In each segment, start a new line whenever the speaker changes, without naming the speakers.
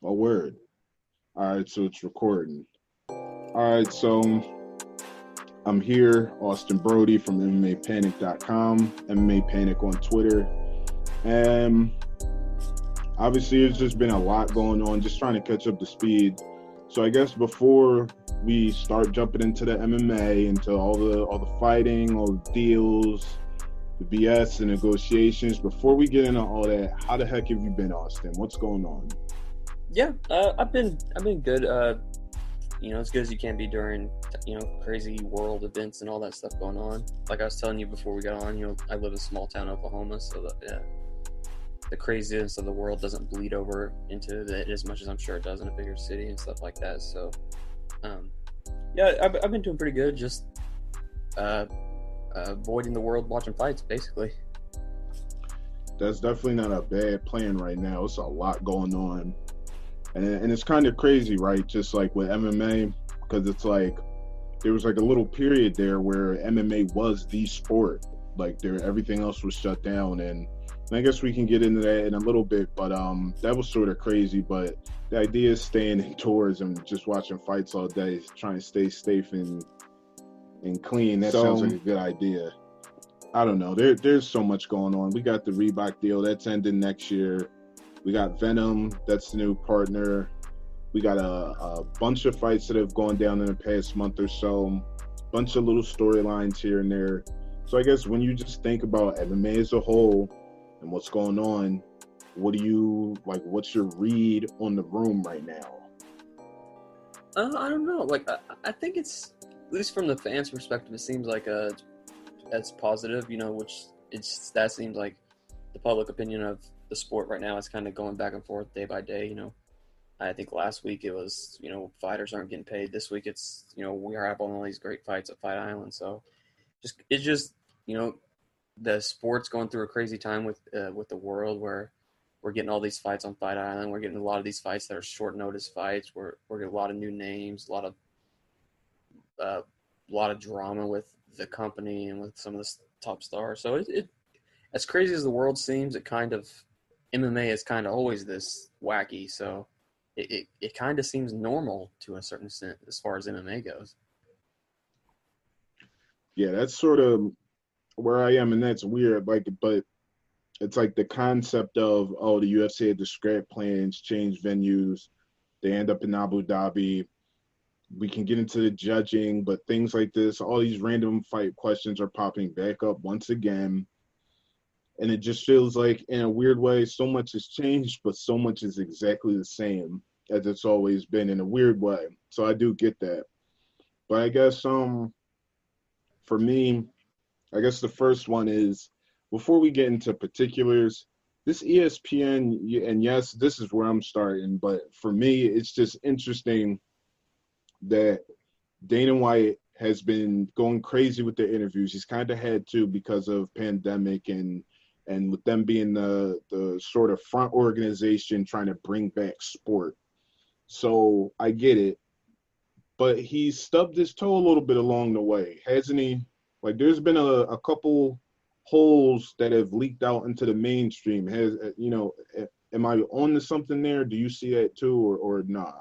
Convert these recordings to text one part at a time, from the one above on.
A word. All right, so it's recording. All right, so I'm here, Austin Brody from MMAPanic.com, MMA Panic on Twitter. And obviously, it's just been a lot going on, just trying to catch up to speed. So I guess before we start jumping into the MMA, into all the fighting, all the deals, the BS and negotiations, before we get into all that, how the heck have you been, Austin? What's going on?
Yeah, I've been good. As good as you can be during crazy world events and all that stuff going on. Like I was telling you before we got on, I live in small town Oklahoma, so the craziness of the world doesn't bleed over into it as much as I'm sure it does in a bigger city and stuff like that. So, I've been doing pretty good. Just avoiding the world, watching fights, basically.
That's definitely not a bad plan right now. It's a lot going on. And it's kind of crazy, right? Just like with MMA, because it's like there was like a little period there where MMA was the sport. Like everything else was shut down, and I guess we can get into that in a little bit. But that was sort of crazy. But the idea is staying indoors and just watching fights all day, trying to stay safe and clean. That sounds like a good idea. I don't know. There's so much going on. We got the Reebok deal that's ending next year. We got Venum, that's the new partner. We got a bunch of fights that have gone down in the past month or so. Bunch of little storylines here and there. So I guess when you just think about MMA as a whole and what's going on, what do you like? What's your read on the room right now?
I don't know. Like I think it's, at least from the fans' perspective, it seems like that's positive. Which that seems like the public opinion of the sport right now is kind of going back and forth day by day. I think last week it was, fighters aren't getting paid. This week it's, we are having all these great fights at Fight Island. So it's just, the sport's going through a crazy time with the world, where we're getting all these fights on Fight Island. We're getting a lot of these fights that are short notice fights. We're getting a lot of new names, a lot of drama with the company and with some of the top stars. So it as crazy as the world seems, MMA is kind of always this wacky, so it kind of seems normal to a certain extent as far as MMA goes.
Yeah, that's sort of where I am, and that's weird. Like, but it's like the concept of, the UFC had to scrap plans, change venues, they end up in Abu Dhabi. We can get into the judging, but things like this, all these random fight questions are popping back up once again. And it just feels like, in a weird way, so much has changed, but so much is exactly the same as it's always been, in a weird way. So I do get that. But I guess for me, I guess the first one is, before we get into particulars, this ESPN, and yes, this is where I'm starting, but for me, it's just interesting that Dana White has been going crazy with the interviews. He's kind of had to, because of pandemic and with them being the sort of front organization trying to bring back sport. So I get it. But he's stubbed his toe a little bit along the way, hasn't he? Like, there's been a couple holes that have leaked out into the mainstream. Am I on to something there? Do you see that too, or nah?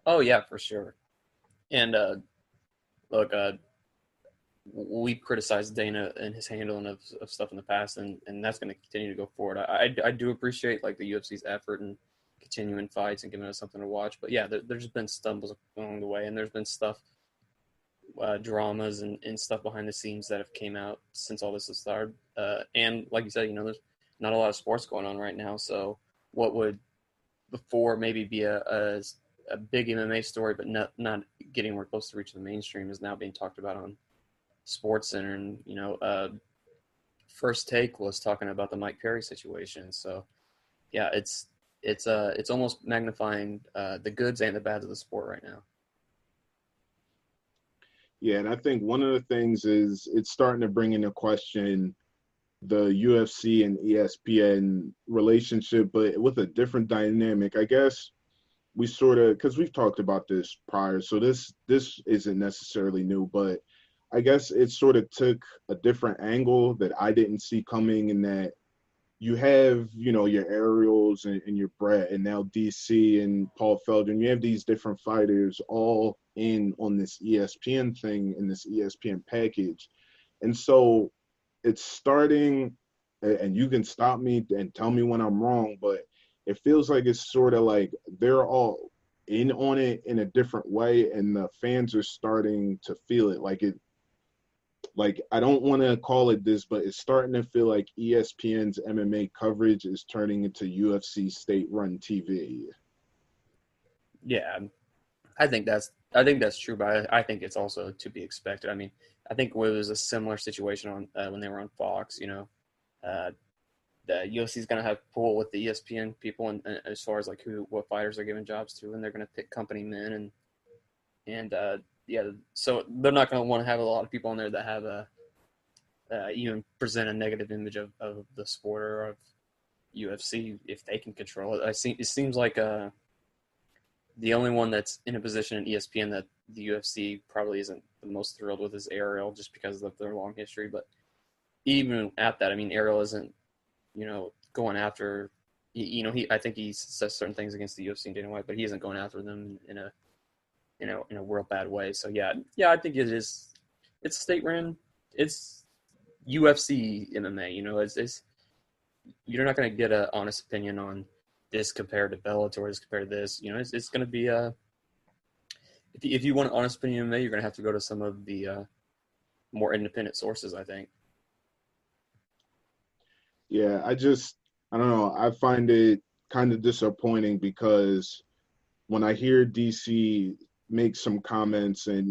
Oh yeah, for sure. And look, we've criticized Dana and his handling of stuff in the past, and that's going to continue to go forward. I do appreciate like the UFC's effort and continuing fights and giving us something to watch. But yeah, there's been stumbles along the way, and there's been stuff, dramas and stuff behind the scenes that have came out since all this has started. And like you said, there's not a lot of sports going on right now. So what would before maybe be a big MMA story, but not getting anywhere close to reaching the mainstream, is now being talked about on Sports Center. And First Take was talking about the Mike Perry situation. So yeah, it's almost magnifying the goods and the bads of the sport right now.
Yeah, and I think one of the things is it's starting to bring into question the UFC and ESPN relationship, but with a different dynamic. I guess we sort of, because we've talked about this prior, so this isn't necessarily new, but I guess it sort of took a different angle that I didn't see coming, in that you have, your Ariels and your Brett, and now DC and Paul Felder. You have these different fighters all in on this ESPN thing in this ESPN package. And so it's starting, and you can stop me and tell me when I'm wrong, but it feels like it's sort of like they're all in on it in a different way, and the fans are starting to feel it. Like I don't want to call it this, but it's starting to feel like ESPN's MMA coverage is turning into UFC state-run TV.
Yeah, I think that's true, but I think it's also to be expected. I mean, I think it was a similar situation on when they were on Fox. Uh, the UFC is going to have pull with the ESPN people, and as far as like what fighters are given jobs to, and they're going to pick company men, and yeah, so they're not going to want to have a lot of people on there that have a even present a negative image of the sport or of UFC if they can control it. It seems like the only one that's in a position in ESPN that the UFC probably isn't the most thrilled with is Ariel, just because of their long history. But even at that, I mean, Ariel isn't, going after. I think he says certain things against the UFC and Dana White, but he isn't going after them in a real bad way. So yeah, I think it is. It's state run. It's UFC MMA. You're not going to get an honest opinion on this compared to Bellator, this compared to this. It's going to be if you want an honest opinion of MMA, you're going to have to go to some of the more independent sources, I think.
Yeah, I don't know. I find it kind of disappointing because when I hear DC make some comments and,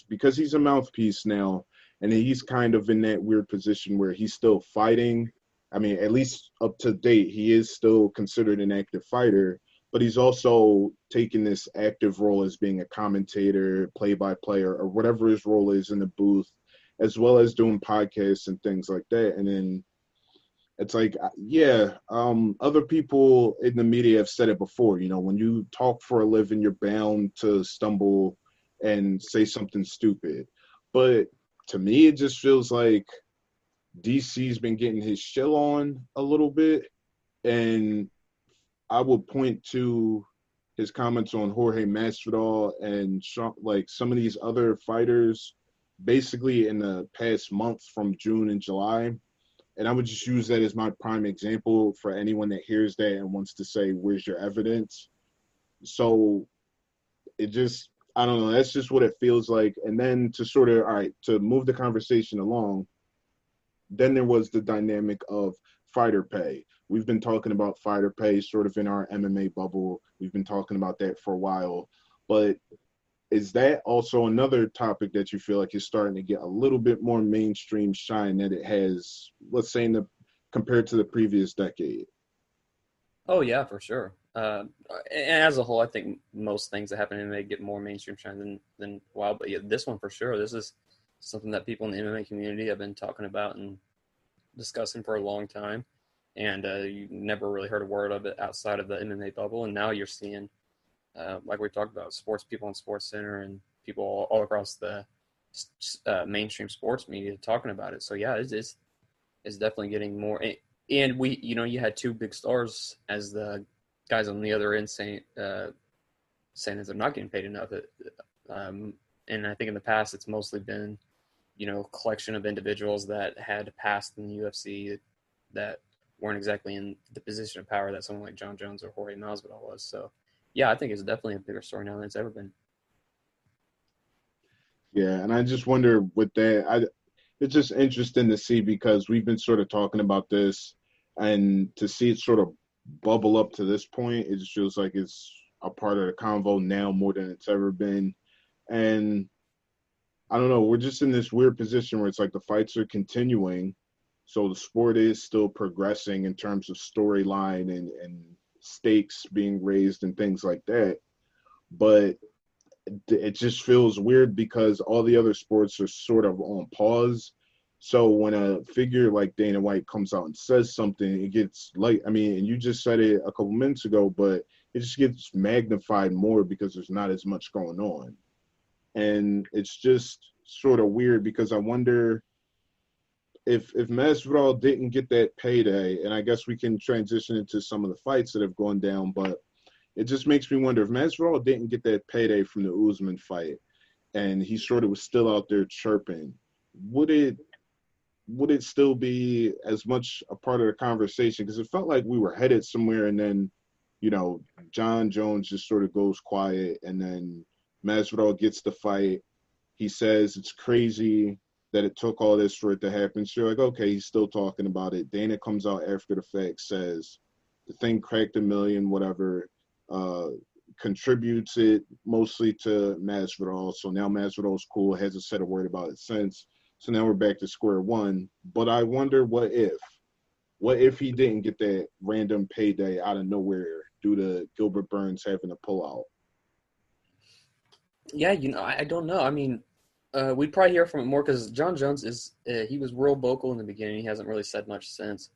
because he's a mouthpiece now and he's kind of in that weird position where he's still fighting. I mean, at least up to date, he is still considered an active fighter, but he's also taking this active role as being a commentator, play-by-player, or whatever his role is in the booth, as well as doing podcasts and things like that. And then it's like, yeah, other people in the media have said it before. When you talk for a living, you're bound to stumble and say something stupid. But to me, it just feels like DC's been getting his shill on a little bit. And I would point to his comments on Jorge Masvidal and like some of these other fighters basically in the past month from June and July. And I would just use that as my prime example for anyone that hears that and wants to say, where's your evidence? So I don't know, that's just what it feels like. And then to move the conversation along, then there was the dynamic of fighter pay. We've been talking about fighter pay sort of in our MMA bubble. We've been talking about that for a while. But is that also another topic that you feel like is starting to get a little bit more mainstream shine that it has, let's say, compared to the previous decade?
Oh yeah, for sure. And as a whole, I think most things that happen in MMA get more mainstream shine than Wild. But yeah, this one for sure. This is something that people in the MMA community have been talking about and discussing for a long time. And you never really heard a word of it outside of the MMA bubble. And now you're seeing, like we talked about, sports people on Sports Center and people all across the mainstream sports media talking about it. So yeah, it's definitely getting more. And you had two big stars as the guys on the other end saying that they're not getting paid enough. And I think in the past it's mostly been, collection of individuals that had passed in the UFC that weren't exactly in the position of power that someone like John Jones or Jorge Masvidal was. So, yeah, I think it's definitely a bigger story now than it's ever been.
Yeah, and I just wonder with that, it's just interesting to see because we've been sort of talking about this and to see it sort of bubble up to this point, it just feels like it's a part of the convo now more than it's ever been. And I don't know, we're just in this weird position where it's like the fights are continuing. So the sport is still progressing in terms of storyline and stakes being raised and things like that. But it just feels weird because all the other sports are sort of on pause. So when a figure like Dana White comes out and says something, it gets like, I mean, and you just said it a couple minutes ago, but it just gets magnified more because there's not as much going on. And it's just sort of weird because I wonder, if Masvidal didn't get that payday, and I guess we can transition into some of the fights that have gone down, but it just makes me wonder if Masvidal didn't get that payday from the Usman fight, and he sort of was still out there chirping, would it still be as much a part of the conversation? Because it felt like we were headed somewhere, and then, John Jones just sort of goes quiet, and then Masvidal gets the fight. He says it's crazy that it took all this for it to happen. So you're like, okay, he's still talking about it. Dana comes out after the fact, says the thing cracked 1 million, whatever, contributes it mostly to Masvidal. So now Masvidal's cool, hasn't said a word about it since. So now we're back to square one. But I wonder what if he didn't get that random payday out of nowhere due to Gilbert Burns having to pull out?
Yeah, I don't know. I mean, we'd probably hear from it more because John Jones he was real vocal in the beginning. He hasn't really said much since.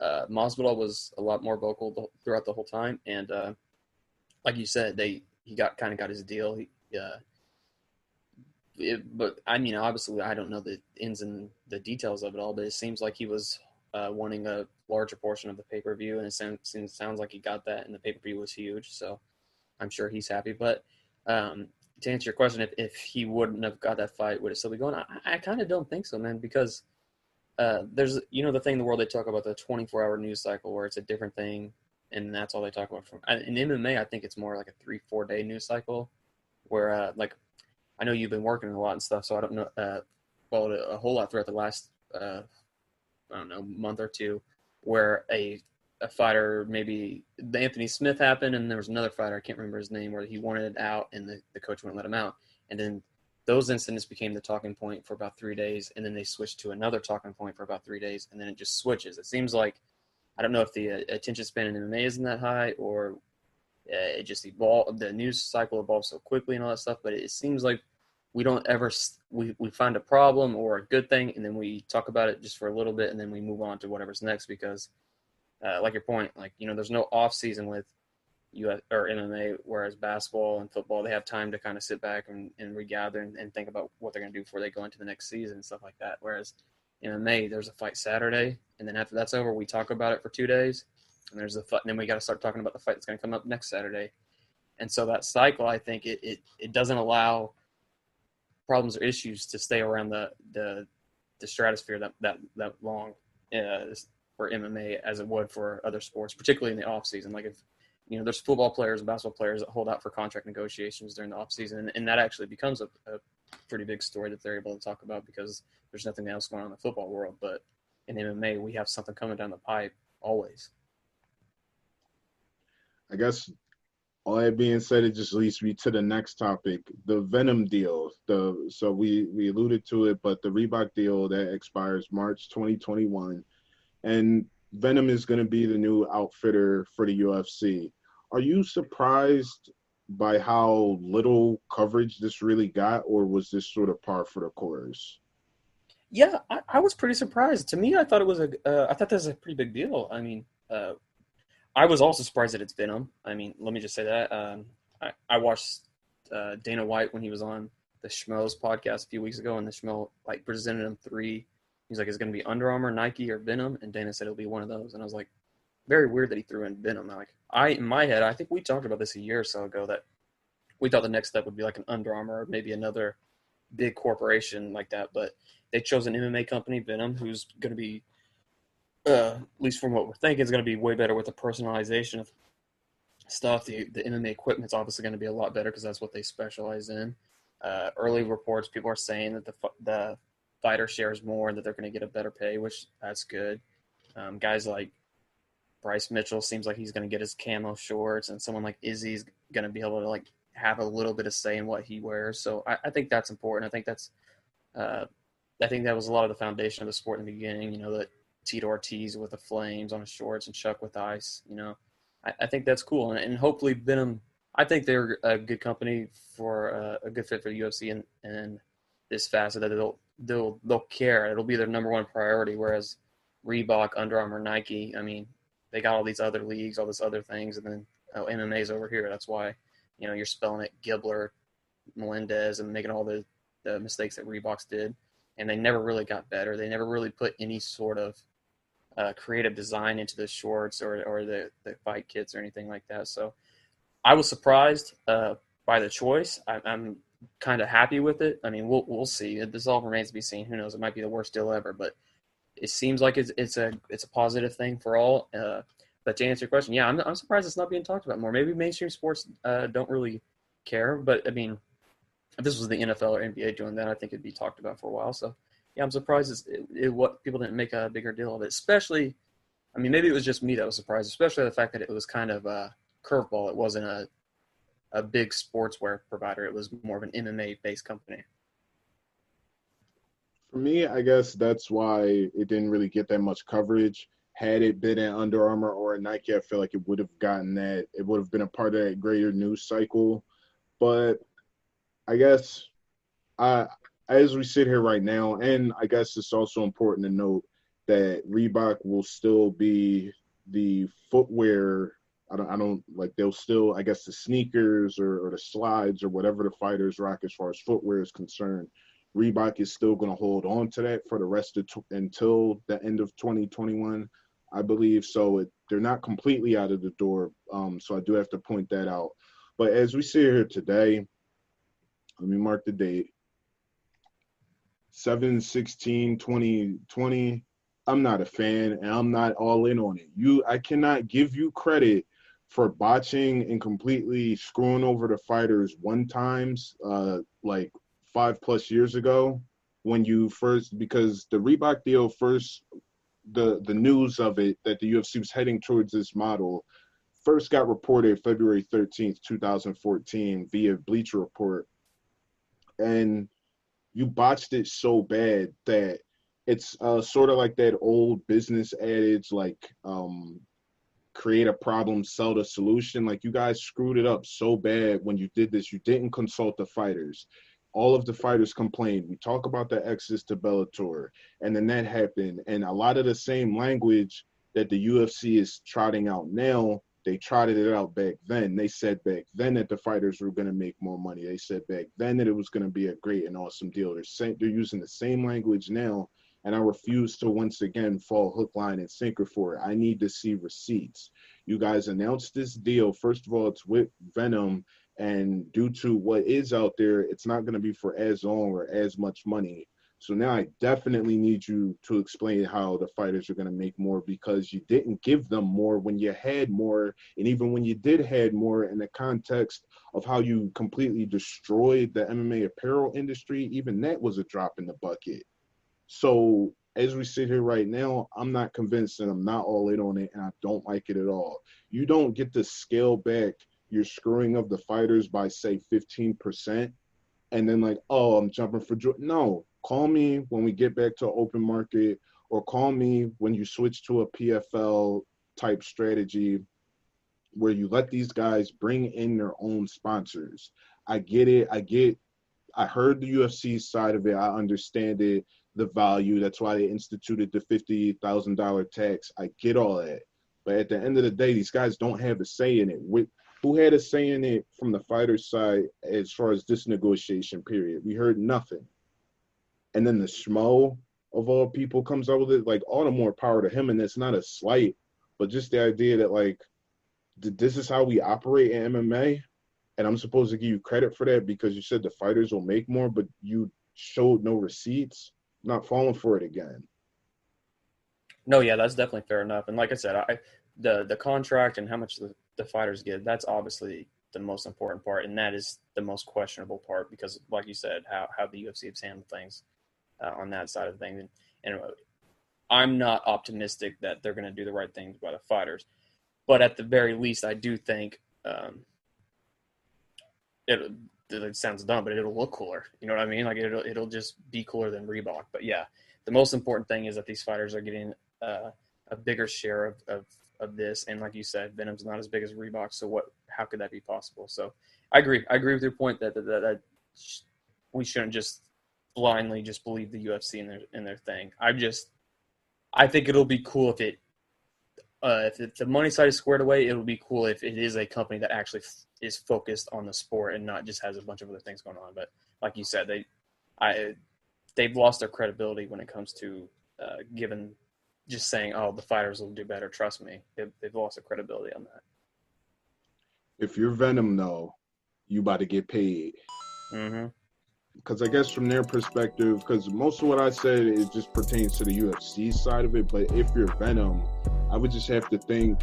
Masvidal was a lot more vocal throughout the whole time, and like you said, he got his deal. But I mean, obviously, I don't know the ins and the details of it all, but it seems like he was wanting a larger portion of the pay-per-view, and it sounds like he got that, and the pay-per-view was huge, so I'm sure he's happy. But to answer your question, if he wouldn't have got that fight, would it still be going? I kind of don't think so, man, because there's, the thing in the world they talk about, the 24-hour news cycle, where it's a different thing, and that's all they talk about. In MMA, I think it's more like a 3-4 day news cycle, where like I know you've been working a lot and stuff, so I don't know, followed it a whole lot throughout the last I don't know, month or two, where a fighter, maybe the Anthony Smith happened, and there was another fighter, I can't remember his name, where he wanted it out, and the coach wouldn't let him out. And then those incidents became the talking point for about 3 days, and then they switched to another talking point for about 3 days, and then it just switches. It seems like, I don't know if the attention span in MMA isn't that high, or it just evolved, the news cycle evolves so quickly and all that stuff, but it seems like we don't ever, we find a problem or a good thing, and then we talk about it just for a little bit, and then we move on to whatever's next, because like your point, like, there's no off season with UFC or MMA, whereas basketball and football, they have time to kind of sit back and regather and think about what they're going to do before they go into the next season and stuff like that. Whereas in MMA, there's a fight Saturday, and then after that's over, we talk about it for 2 days, and there's a fight, and then we got to start talking about the fight that's going to come up next Saturday. And so that cycle, I think it doesn't allow problems or issues to stay around the stratosphere that long for MMA as it would for other sports, particularly in the off season. Like if there's football players and basketball players that hold out for contract negotiations during the off season, and that actually becomes a pretty big story that they're able to talk about because there's nothing else going on in the football world. But in MMA, we have something coming down the pipe always.
I guess all that being said, it just leads me to the next topic, the Venum deal. So we alluded to it, but the Reebok deal that expires March 2021, and Venum is going to be the new outfitter for the UFC. Are you surprised by how little coverage this really got, or was this sort of par for the course?
Yeah, I was pretty surprised. To me, I thought it was I thought that was a pretty big deal. I mean, I was also surprised that it's Venum. I mean, let me just say that. I watched Dana White when he was on the Schmoes podcast a few weeks ago, and the Schmo presented him 3. He's like, it's going to be Under Armour, Nike, or Venum, and Dana said it'll be one of those. And I was like, very weird that he threw in Venum. In my head, I think we talked about this a year or so ago, that we thought the next step would be like an Under Armour or maybe another big corporation like that. But they chose an MMA company, Venum, who's going to be, at least from what we're thinking, is going to be way better with the personalization of stuff. The MMA equipment's obviously going to be a lot better because that's what they specialize in. Early reports, people are saying that the fighter shares more and that they're going to get a better pay, which that's good. Guys like Bryce Mitchell seems like he's going to get his camo shorts, and someone like Izzy's going to be able to have a little bit of say in what he wears. So I think that's important. I think that was a lot of the foundation of the sport in the beginning. That Tito Ortiz with the flames on his shorts and Chuck with ice. I think that's cool, and hopefully Venum. I think they're a good company for a good fit for the UFC and this facet that they'll care. It'll be their number one priority. Whereas Reebok, Under Armour, Nike, I mean, they got all these other leagues, all this other things, and then MMA's over here. That's why you're spelling it Gibler, Melendez, and making all the mistakes that Reebok's did. and they never really got better. They never really put any sort of creative design into the shorts or the fight kits or anything like that. So I was surprised by the choice. I'm kind of happy with it. I mean, we'll see. This all remains to be seen. Who knows? It might be the worst deal ever, but it seems like it's a positive thing for all. But to answer your question, yeah, I'm surprised it's not being talked about more. Maybe mainstream sports don't really care, but I mean, if this was the NFL or NBA doing that, I think it'd be talked about for a while. So yeah, I'm surprised what people didn't make a bigger deal of it. Especially, I mean, maybe it was just me that was surprised, especially the fact that it was kind of a curveball. It wasn't a big sportswear provider. It was more of an MMA based company.
For me, I guess that's why it didn't really get that much coverage. Had it been an Under Armour or a Nike, I feel like it would have gotten that. It would have been a part of that greater news cycle. But I guess I, as we sit here right now, and I guess it's also important to note that Reebok will still be the footwear. I don't like they'll still, I guess, the sneakers or the slides or whatever the fighters rock as far as footwear is concerned. Reebok is still going to hold on to that for the rest of until the end of 2021, I believe. So they're not completely out of the door. So I do have to point that out. But as we sit here today, let me mark the date. 7/16/2020. I'm not a fan, and I'm not all in on it. I cannot give you credit for botching and completely screwing over the fighters one times, like 5+ years ago, when you first, because the Reebok deal first, the news of it that the UFC was heading towards this model first got reported February 13th, 2014 via Bleacher Report, and you botched it so bad that it's sort of like that old business adage, like create a problem, sell the solution. Like, you guys screwed it up so bad when you did this. You didn't consult the fighters. All of the fighters complained. We talk about the exits to Bellator, and then that happened. And a lot of the same language that the UFC is trotting out now, they trotted it out back then. They said back then that the fighters were going to make more money. They said back then that it was going to be a great and awesome deal. They're using the same language now, and I refuse to once again fall hook, line, and sinker for it. I need to see receipts. You guys announced this deal. First of all, it's with Venum, and due to what is out there, it's not going to be for as long or as much money. So now I definitely need you to explain how the fighters are going to make more, because you didn't give them more when you had more. And even when you did had more, in the context of how you completely destroyed the MMA apparel industry, even that was a drop in the bucket. So as we sit here right now, I'm not convinced, and I'm not all in on it, and I don't like it at all. You don't get to scale back your screwing of the fighters by, say, 15%, and then like, oh, I'm jumping for joy. No, call me when we get back to open market, or call me when you switch to a PFL type strategy where you let these guys bring in their own sponsors. I get it. I heard the UFC side of it. I understand it, the value. That's why they instituted the $50,000 tax. I get all that. But at the end of the day, these guys don't have a say in it. Who had a say in it from the fighter's side as far as this negotiation period? We heard nothing. And then the schmo of all people comes up with it. Like, all the more power to him. And it's not a slight, but just the idea that, like, this is how we operate in MMA. And I'm supposed to give you credit for that because you said the fighters will make more, but you showed no receipts. Not falling for it again.
No, yeah, that's definitely fair enough. And like I said, the contract and how much the fighters get, that's obviously the most important part, and that is the most questionable part because, like you said, how the UFC has handled things on that side of things. And I'm not optimistic that they're going to do the right things by the fighters, but at the very least, I do think it sounds dumb, but it'll look cooler. You know what I mean? Like, it'll just be cooler than Reebok. But yeah, the most important thing is that these fighters are getting a bigger share of this. And like you said, Venum's not as big as Reebok. So how could that be possible? So I agree. I agree with your point that we shouldn't just blindly just believe the UFC in their thing. I think it'll be cool if the money side is squared away. It'll be cool if it is a company that actually is focused on the sport and not just has a bunch of other things going on. But like you said, they've lost their credibility when it comes to just saying, oh, the fighters will do better. Trust me, they've lost their credibility on that.
If you're Venum, though, you about to get paid.
Mm-hmm.
Because I guess from their perspective, because most of what I said, it just pertains to the UFC side of it. But if you're Venum, I would just have to think,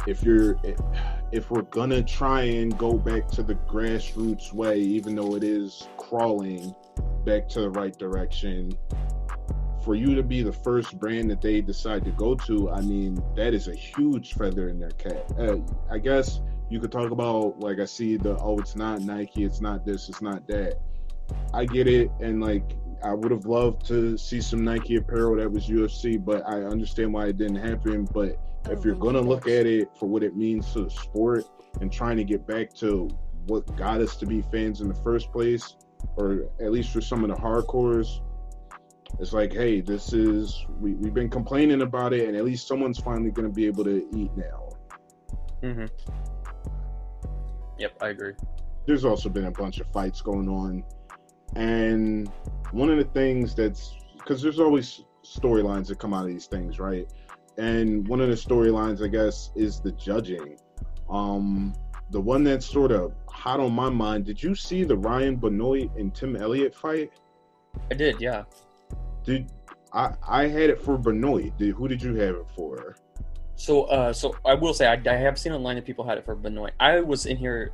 if we're gonna try and go back to the grassroots way, even though it is crawling back to the right direction, for you to be the first brand that they decide to go to, I mean, that is a huge feather in their cap. I guess you could talk about, like, I see it's not Nike, it's not this, it's not that. I get it, and like, I would have loved to see some Nike apparel that was UFC, but I understand why it didn't happen. But if you're gonna look at it for what it means to the sport and trying to get back to what got us to be fans in the first place, or at least for some of the hardcores, it's like, hey, we've been complaining about it, and at least someone's finally gonna be able to eat now.
Mm-hmm. Yep, I agree.
There's also been a bunch of fights going on. And one of the things because there's always storylines that come out of these things, right? And one of the storylines, I guess, is the judging. The one that's sort of hot on my mind, did you see the Ryan Benoit and Tim Elliott fight?
I did, yeah.
I had it for Benoit. Who did you have it for?
So I will say I have seen online that people had it for Benoit. I was in here.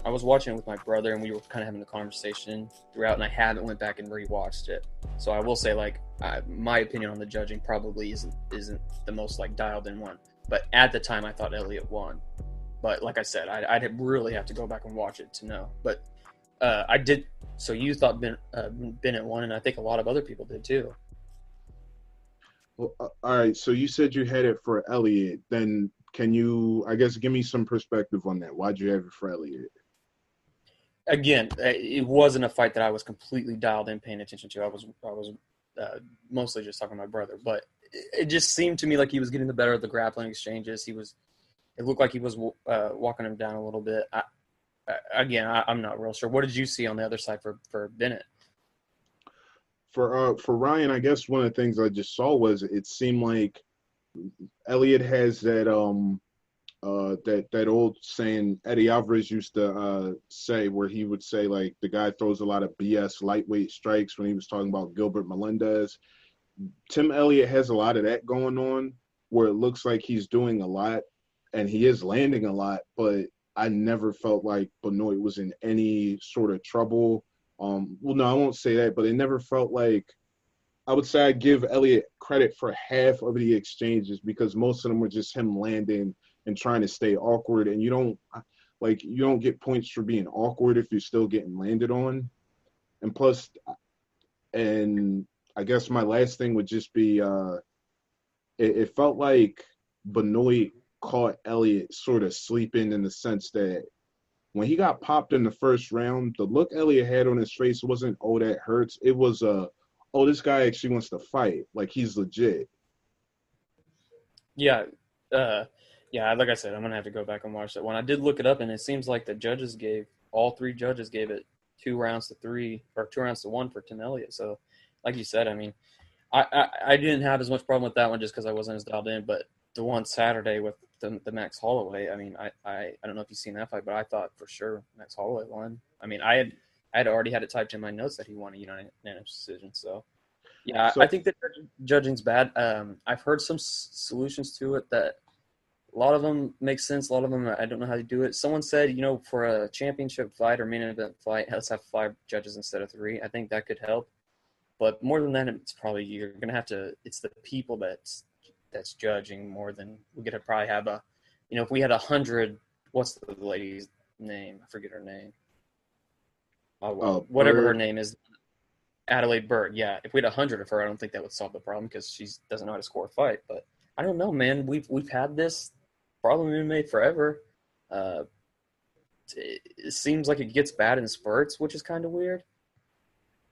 I was watching it with my brother, and we were kind of having a conversation throughout. And I haven't went back and rewatched it. So I will say, like, my opinion on the judging probably isn't the most like dialed in one. But at the time, I thought Elliott won. But like I said, I'd really have to go back and watch it to know. But I did. So you thought Bennett won, and I think a lot of other people did too.
Well, all right. So you said you had it for Elliott. Then can you, I guess, give me some perspective on that? Why'd you have it for Elliott?
Again, it wasn't a fight that I was completely dialed in, paying attention to. I was mostly just talking to my brother, but it just seemed to me like he was getting the better of the grappling exchanges. It looked like he was walking him down a little bit. I'm not real sure. What did you see on the other side for Bennett?
For Ryan, I guess one of the things I just saw was it seemed like Elliott has that that old saying Eddie Alvarez used to say, where he would say, like, the guy throws a lot of BS lightweight strikes, when he was talking about Gilbert Melendez. Tim Elliott has a lot of that going on, where it looks like he's doing a lot and he is landing a lot, but I never felt like Benoit was in any sort of trouble. Well, no, I won't say that, but it never felt like, I would say I give Elliott credit for half of the exchanges, because most of them were just him landing and trying to stay awkward. And you don't get points for being awkward if you're still getting landed on. And plus, and I guess my last thing would just be, it felt like Benoit caught Elliott sort of sleeping, in the sense that when he got popped in the first round, the look Elliott had on his face wasn't, oh, that hurts. It was, oh, this guy actually wants to fight. Like, he's legit.
Yeah. Like I said, I'm going to have to go back and watch that one. I did look it up, and it seems like all three judges gave it 2 rounds to 3, or 2 rounds to 1 for Tim Elliott. So, like you said, I mean, I didn't have as much problem with that one just because I wasn't as dialed in, but the one Saturday with the Max Holloway, I mean, I don't know if you've seen that fight, but I thought for sure Max Holloway won. I mean, I had already had it typed in my notes that he won a unanimous decision. So, yeah, I think that judging's bad. I've heard some solutions to it that a lot of them make sense. A lot of them, I don't know how to do it. Someone said, for a championship fight or main event fight, let's have 5 judges instead of 3. I think that could help. But more than that, it's probably you're going to have to – it's the people that's judging more than – we could probably have a – if we had 100 – what's the lady's name? I forget her name. Whatever her name is. Adelaide Byrd, yeah. If we had 100 of her, I don't think that would solve the problem, because she doesn't know how to score a fight. But I don't know, man. We've had this problem in MMA forever. It seems like it gets bad in spurts, which is kind of weird.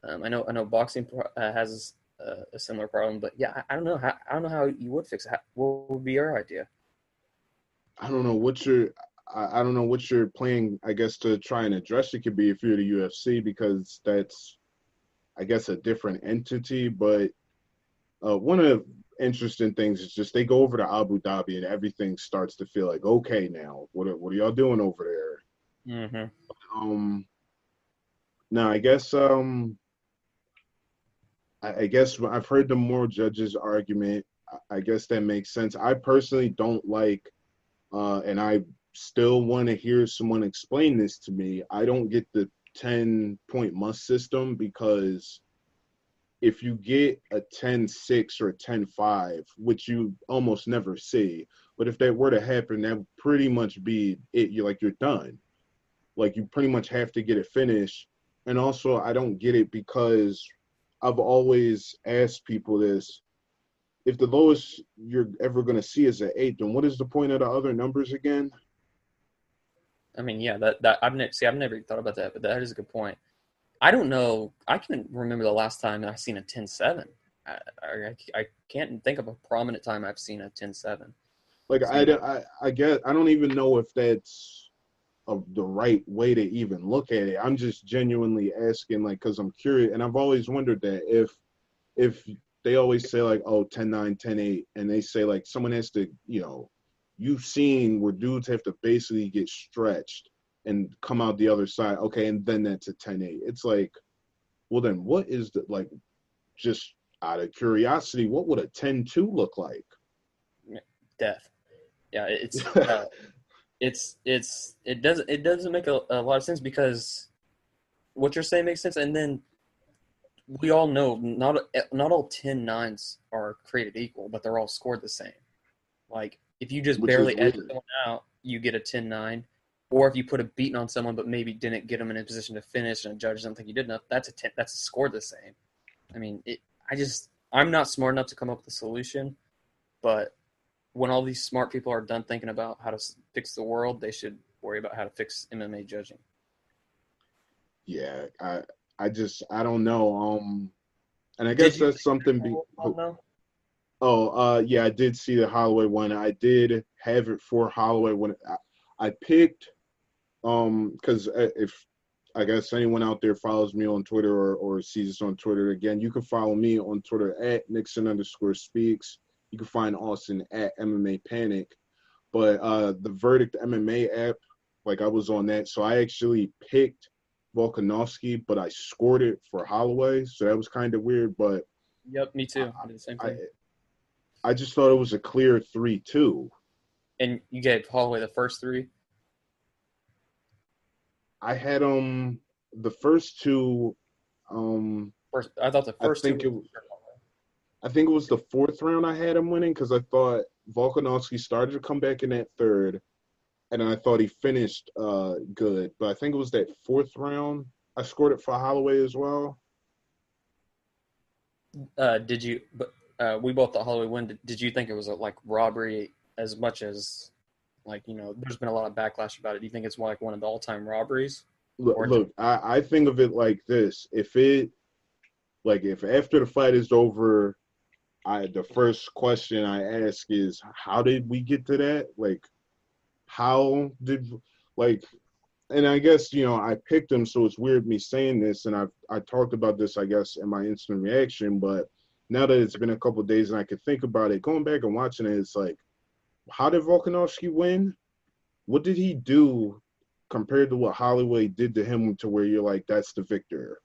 I know boxing has a similar problem, but yeah, I don't know how you would fix it. What would be your idea?
I don't know what your plan, I guess, to try and address it could be if you're the UFC, because I guess, a different entity. But one of the interesting things is just they go over to Abu Dhabi and everything starts to feel like, okay, now what are y'all doing over there?
Mm-hmm.
Now I guess I've heard the moral judges argument. I guess that makes sense. I personally don't like, and I still want to hear someone explain this to me. I don't get the 10-point must system because if you get a 10-6 or a 10-5, which you almost never see, but if that were to happen, that would pretty much be it. You're done. Like you pretty much have to get it finished. And also, I don't get it because I've always asked people this. If the lowest you're ever going to see is an 8, then what is the point of the other numbers again?
I mean, yeah, that I've never thought about that, but that is a good point. I don't know. I can't remember the last time I've seen a 10-7. I can't think of a prominent time I've seen a 10-7.
Like I guess I don't even know if that's the right way to even look at it. I'm just genuinely asking, like, because I'm curious, and I've always wondered that if they always say like, oh, 10-9, 10-8, and they say like someone has to, you've seen where dudes have to basically get stretched and come out the other side. Okay, and then that's a 10-8. It's like, well, then what is the, like, just out of curiosity, what would a 10-2 look like?
Death. Yeah, it doesn't make a lot of sense because what you're saying makes sense, and then we all know not all 10-9s are created equal, but they're all scored the same. Like if you just
Which is
barely edge
weird.
someone out, you get a 10-9. Or if you put a beating on someone but maybe didn't get them in a position to finish and a judge doesn't think you did enough, that's a 10. That's a score the same. I mean, I'm not smart enough to come up with a solution, but when all these smart people are done thinking about how to fix the world, they should worry about how to fix MMA judging.
Yeah, I don't know. And I
Did
guess
you
that's
see
something.
the one though?
Oh, yeah, I did see the Holloway one. I did have it for Holloway when I picked, because if I guess anyone out there follows me on Twitter or sees us on Twitter, again, you can follow me on Twitter at Nixon_speaks. You can find Austin at MMAPanic. But the Verdict MMA app, like I was on that, so I actually picked Volkanovski, but I scored it for Holloway, so that was kind of weird. But
Yep, me too. I did the same
I
thing.
I just thought it was a clear 3-2.
And you gave Holloway the first three?
I had the first two.
I thought the
I
first two
think
were
it I think it was the fourth round I had him winning because I thought Volkanovski started to come back in that third, and I thought he finished good. But I think it was that fourth round I scored it for Holloway as well.
Did you? But we both thought Holloway win. Did you think it was a like robbery as much as like There's been a lot of backlash about it. Do you think it's like one of the all-time robberies, or
Look, I think of it like this: if after the fight is over, the first question I ask is, how did we get to that? Like, how did like and I guess I picked him, so it's weird me saying this, and I talked about this, I guess, in my instant reaction. But now that it's been a couple of days and I could think about it, going back and watching it, it's like, how did Volkanovski win? What did he do compared to what Holloway did to him to where you're like, that's the victor?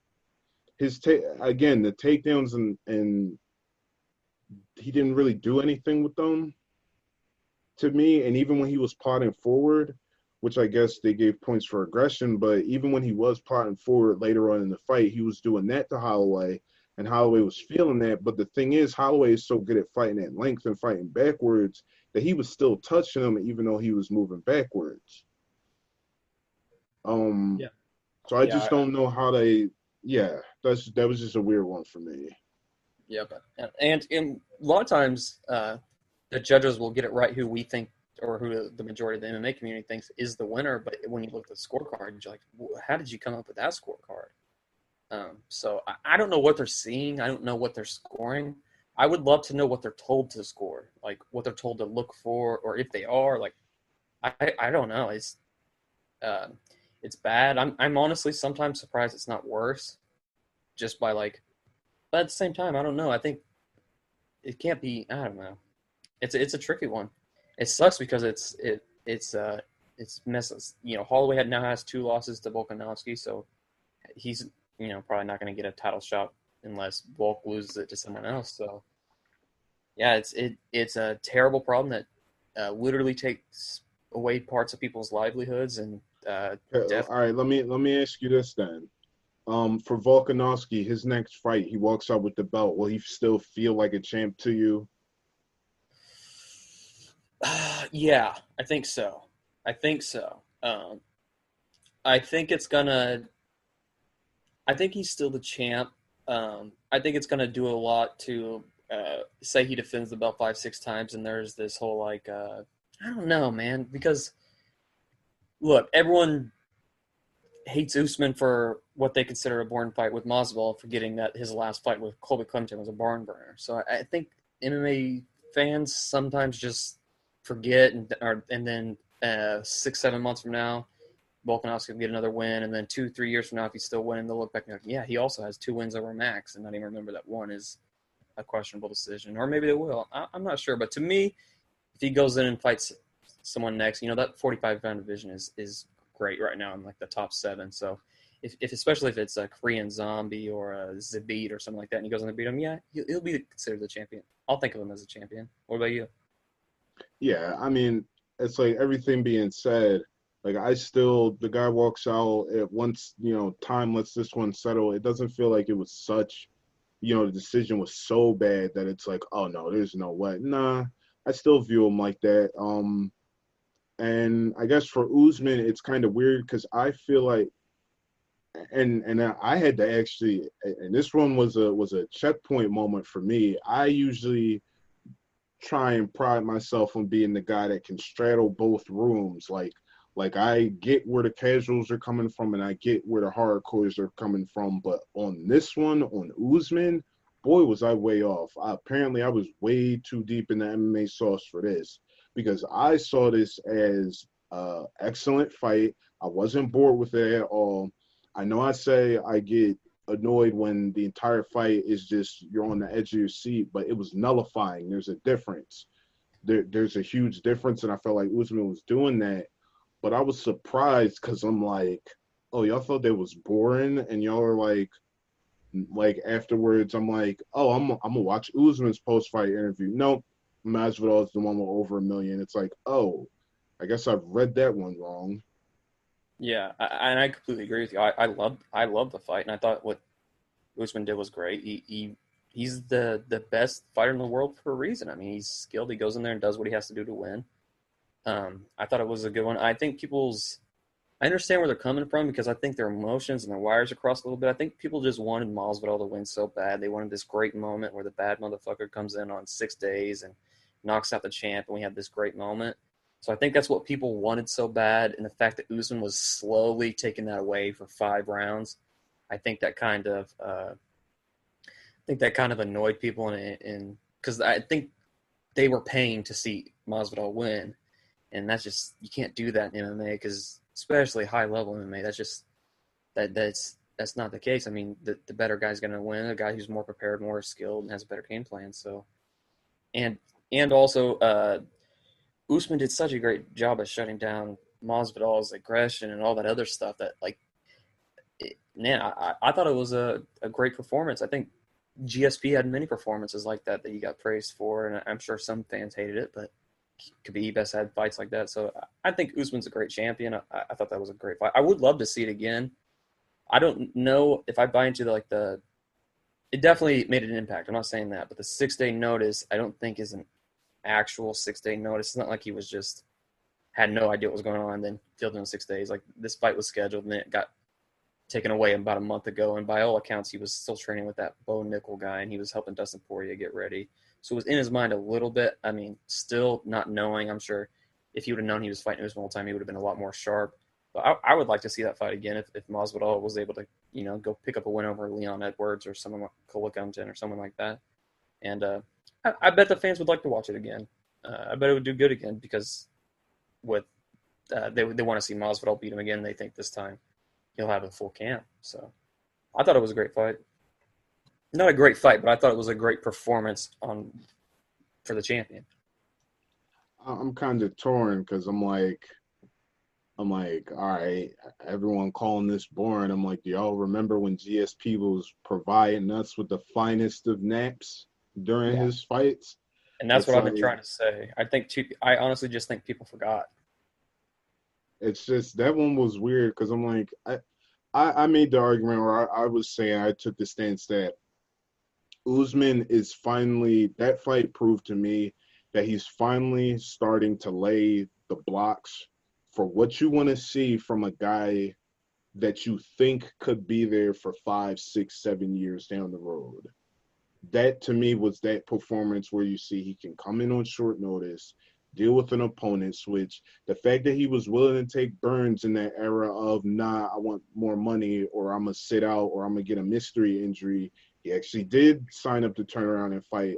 Again, the takedowns and he didn't really do anything with them to me. And even when he was plotting forward, which I guess they gave points for aggression, but even when he was plotting forward later on in the fight, he was doing that to Holloway, and Holloway was feeling that. But the thing is, Holloway is so good at fighting at length and fighting backwards that he was still touching him even though he was moving backwards.
yeah,
So I
yeah,
just don't know how they. Yeah, that was just a weird one for me.
yeah. But and a lot of times the judges will get it right who we think or who the majority of the MMA community thinks is the winner. But when you look at the scorecard, you're like, how did you come up with that scorecard? So I don't know what they're seeing. I don't know what they're scoring. I would love to know what they're told to score, like what they're told to look for, or if they are. Like, I don't know. It's bad. I'm honestly sometimes surprised it's not worse, just by like. But at the same time, I don't know. I think it can't be. I don't know. It's a tricky one. It sucks because it's messes. Holloway now has 2 losses to Volkanovski, so he's probably not going to get a title shot unless Volk loses it to someone else. So yeah, it's a terrible problem that literally takes away parts of people's livelihoods and
All right, let me ask you this then. For Volkanovski, his next fight, he walks out with the belt. Will he still feel like a champ to you?
Yeah, I think so. I think so. I think it's gonna. I think he's still the champ. I think it's gonna do a lot to say he defends the belt 5-6 times, and there's this whole like I don't know, man, because look, everyone hates Usman for what they consider a boring fight with Masvidal, forgetting that his last fight with Colby Covington was a barn burner. So I think MMA fans sometimes just forget, and then 6-7 months from now, Volkanovski will get another win, and then 2-3 years from now, if he's still winning, they'll look back and be like, yeah, he also has 2 wins over Max, and not even remember that one is a questionable decision. Or maybe they will. I'm not sure. But to me, if he goes in and fights someone next, that 45-pound division is great right now in like the top 7. So if especially if it's a Korean Zombie or a Zabit or something like that, and he goes in and beat him, yeah, he'll be considered the champion. I'll think of him as a champion. What about you?
Yeah, I mean, it's like everything being said, like the guy walks out at once, time lets this one settle. It doesn't feel like it was such, the decision was so bad that it's like, oh no, there's no way. Nah, I still view him like that. And I guess for Usman, it's kind of weird because I feel like, and I had to actually, and this one was a checkpoint moment for me. I usually try and pride myself on being the guy that can straddle both rooms. Like I get where the casuals are coming from and I get where the hardcores are coming from. But on this one, on Usman, boy, was I way off. Apparently, I was way too deep in the MMA sauce for this because I saw this as an excellent fight. I wasn't bored with it at all. I know I say I get annoyed when the entire fight is just you're on the edge of your seat, but it was nullifying. There's a difference. There's a huge difference, and I felt like Usman was doing that. But I was surprised because I'm like, oh, y'all thought that was boring, and y'all are like afterwards, I'm like, oh, I'm gonna watch Usman's post fight interview. Nope, Masvidal is the one with over 1 million. It's like, oh, I guess I've read that one wrong.
Yeah, and I completely agree with you. I love the fight, and I thought what Usman did was great. He's the best fighter in the world for a reason. I mean, he's skilled. He goes in there and does what he has to do to win. I thought it was a good one. I think I understand where they're coming from because I think their emotions and their wires are crossed a little bit. I think people just wanted Masvidal to win so bad. They wanted this great moment where the bad motherfucker comes in on 6 days and knocks out the champ, and we have this great moment. So I think that's what people wanted so bad, and the fact that Usman was slowly taking that away for 5 rounds, I think that kind of annoyed people, and because I think they were paying to see Masvidal win, and that's just you can't do that in MMA because especially high level MMA, that's not the case. I mean, the better guy's going to win, a guy who's more prepared, more skilled, and has a better game plan. So, and also, Usman did such a great job of shutting down Masvidal's aggression and all that other stuff that, like, man, I thought it was a great performance. I think GSP had many performances like that he got praised for, and I'm sure some fans hated it, but Khabib has had fights like that. So I think Usman's a great champion. I thought that was a great fight. I would love to see it again. I don't know if I buy into it definitely made an impact. I'm not saying that, but the 6-day notice I don't think is an actual 6-day notice. It's not like he was just had no idea what was going on and then filled in 6 days. Like this fight was scheduled and then it got taken away about a month ago. And by all accounts, he was still training with that Bo Nickel guy and he was helping Dustin Poirier get ready. So it was in his mind a little bit. I mean, still not knowing. I'm sure if he would have known he was fighting Usman all the time, he would have been a lot more sharp. But I would like to see that fight again if Masvidal was able to, go pick up a win over Leon Edwards or someone like Colby Covington or someone like that. And I bet the fans would like to watch it again. I bet it would do good again because they want to see Masvidal beat him again. They think this time he'll have a full camp. So I thought it was a great fight. Not a great fight, but I thought it was a great performance for the champion.
I'm kind of torn because I'm like, all right, everyone calling this boring. I'm like, do y'all remember when GSP was providing us with the finest of naps during
Yeah,
his fights?
and that's
It's
what I've been
like,
trying to say. I honestly just think people forgot.
it's just that one was weird because I'm like, I made the argument where I was saying I took the stance that Usman is finally, that fight proved to me that he's finally starting to lay the blocks for what you want to see from a guy that you think could be there for 5, 6, 7 years down the road. That to me was that performance where you see he can come in on short notice, deal with an opponent switch. The fact that he was willing to take Burns in that era of, nah, I want more money, or I'm going to sit out, or I'm going to get a mystery injury. He actually did sign up to turn around and fight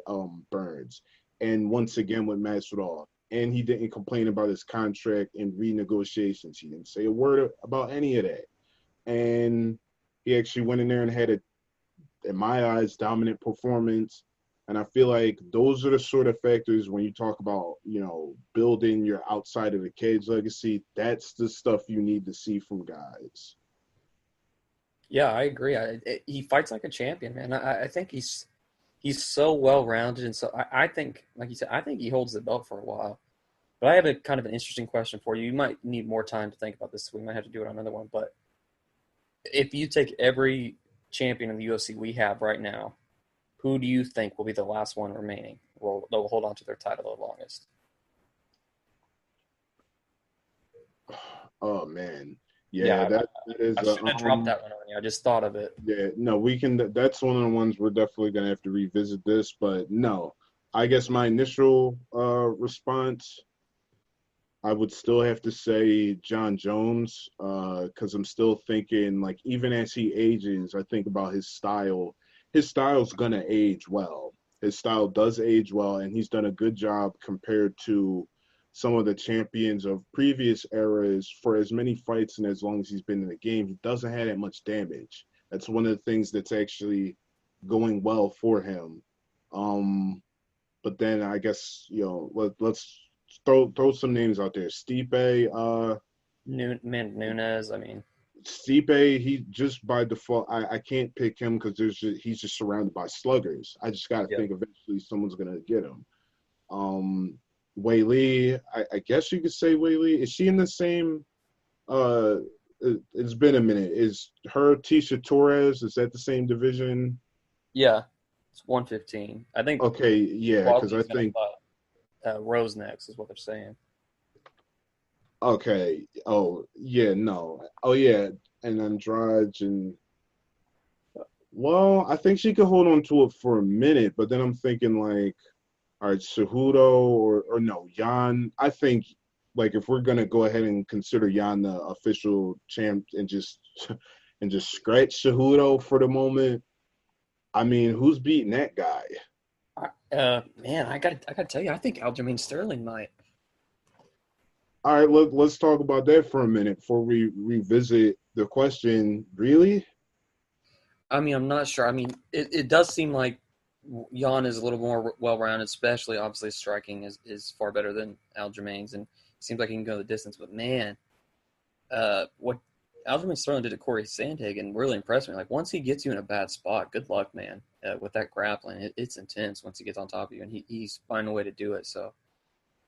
Burns. And once again with Masvidal. And he didn't complain about his contract and renegotiations. He didn't say a word about any of that. And he actually went in there and had a, in my eyes, dominant performance. And I feel like those are the sort of factors when you talk about, building your outside of the cage legacy. That's the stuff you need to see from guys.
Yeah, I agree. He fights like a champion, man. I think he's so well rounded, and so I think, like you said, I think he holds the belt for a while. But I have a kind of an interesting question for you. You might need more time to think about this. So we might have to do it on another one. But if you take every champion in the UFC we have right now, who do you think will be the last one remaining? Well, they'll hold on to their title the longest.
Oh man, yeah,
Yeah,
that
I
is
shouldn't have dropped that one on you. I just thought of it.
yeah, no, we can. That's one of the ones we're definitely gonna have to revisit this. But no, I guess my initial response, I would still have to say John Jones, because I'm still thinking, like, even as he ages, I think about his style. His style's gonna age well. His style does age well, and he's done a good job compared to some of the champions of previous eras. For as many fights and as long as he's been in the game, he doesn't have that much damage. That's one of the things that's actually going well for him. Um, but then I guess let's throw some names out there.
Nunez. I mean,
Stipe, he just by default, I can't pick him because he's just surrounded by sluggers. I just got to
yeah,
think eventually someone's gonna get him. Um, Wei Lee, I guess you could say Wei Lee. Is she in the same? Uh, it's been a minute. Is her Tisha Torres? Is that the same division?
yeah. It's 115. I think
Okay, yeah, because I
Wilder's gonna
think
fight Rose next, is what they're saying.
okay. Oh yeah, no. Oh yeah, and Andrade and well, I think she could hold on to it for a minute, but then I'm thinking like, all right, Cejudo or no, Jan. I think like if we're gonna go ahead and consider Jan the official champ and just and just scratch Cejudo for the moment, I mean, who's beating that guy?
Man, I gotta tell you, I think Aljamain Sterling might.
All right, let's talk about that for a minute before we revisit the question. Really?
I mean, I'm not sure. I mean, it does seem like Jan is a little more well-rounded, especially obviously striking is far better than Aljamain's, and it seems like he can go the distance. But man, what Aljamain Sterling did to Corey Sandhagen really impressed me. Like once he gets you in a bad spot, good luck, man. With that grappling, it's intense once he gets on top of you, and he's finding a way to do it. So